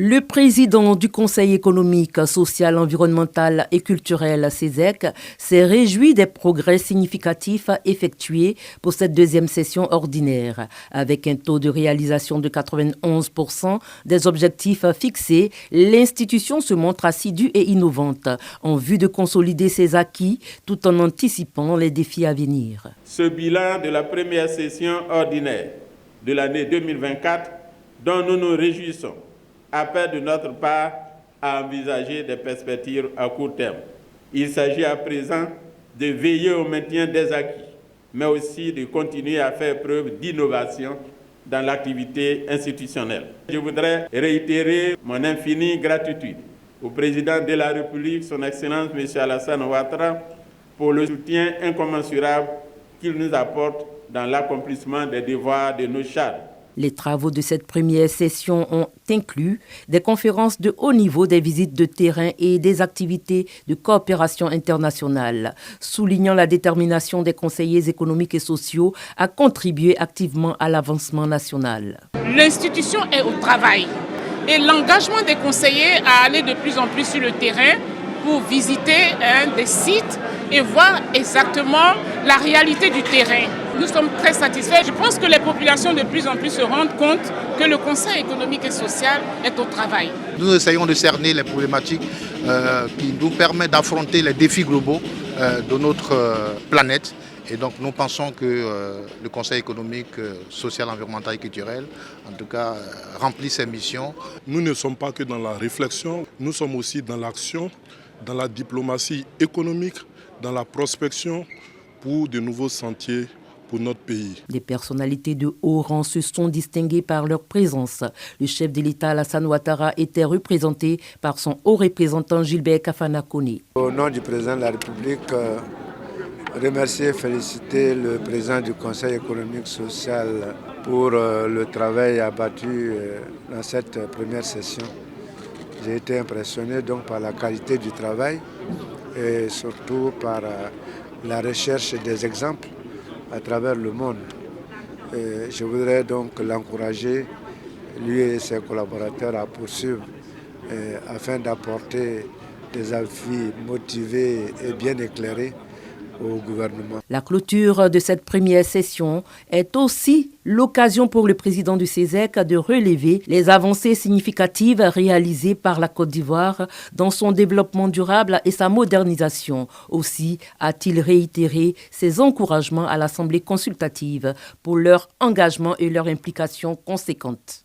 Le président du Conseil économique, social, environnemental et culturel, CESEC, s'est réjoui des progrès significatifs effectués pour cette deuxième session ordinaire. Avec un taux de réalisation de 91% des objectifs fixés, l'institution se montre assidue et innovante en vue de consolider ses acquis tout en anticipant les défis à venir. Ce bilan de la première session ordinaire de l'année 2024, dont nous nous réjouissons, appelle de notre part à envisager des perspectives à court terme. Il s'agit à présent de veiller au maintien des acquis, mais aussi de continuer à faire preuve d'innovation dans l'activité institutionnelle. Je voudrais réitérer mon infinie gratitude au président de la République, son Excellence M. Alassane Ouattara, pour le soutien incommensurable qu'il nous apporte dans l'accomplissement des devoirs de nos charges. Les travaux de cette première session ont inclus des conférences de haut niveau, des visites de terrain et des activités de coopération internationale, soulignant la détermination des conseillers économiques et sociaux à contribuer activement à l'avancement national. L'institution est au travail et l'engagement des conseillers à aller de plus en plus sur le terrain pour visiter des sites et voir exactement la réalité du terrain. Nous sommes très satisfaits. Je pense que les populations de plus en plus se rendent compte que le Conseil économique et social est au travail. Nous essayons de cerner les problématiques qui nous permettent d'affronter les défis globaux de notre planète. Et donc nous pensons que le Conseil économique, social, environnemental et culturel, en tout cas, remplit ses missions. Nous ne sommes pas que dans la réflexion, nous sommes aussi dans l'action, dans la diplomatie économique, dans la prospection pour de nouveaux sentiers pour notre pays. Des personnalités de haut rang se sont distinguées par leur présence. Le chef de l'État, Alassane Ouattara, était représenté par son haut représentant Gilbert Kafana Koné. Au nom du président de la République, remercier et féliciter le président du Conseil économique social pour le travail abattu dans cette première session. J'ai été impressionné donc par la qualité du travail et surtout par la recherche des exemples à travers le monde. Et je voudrais donc l'encourager, lui et ses collaborateurs, à poursuivre afin d'apporter des avis motivés et bien éclairés au gouvernement. La clôture de cette première session est aussi l'occasion pour le président du CESEC de relever les avancées significatives réalisées par la Côte d'Ivoire dans son développement durable et sa modernisation. Aussi a-t-il réitéré ses encouragements à l'Assemblée consultative pour leur engagement et leur implication conséquente.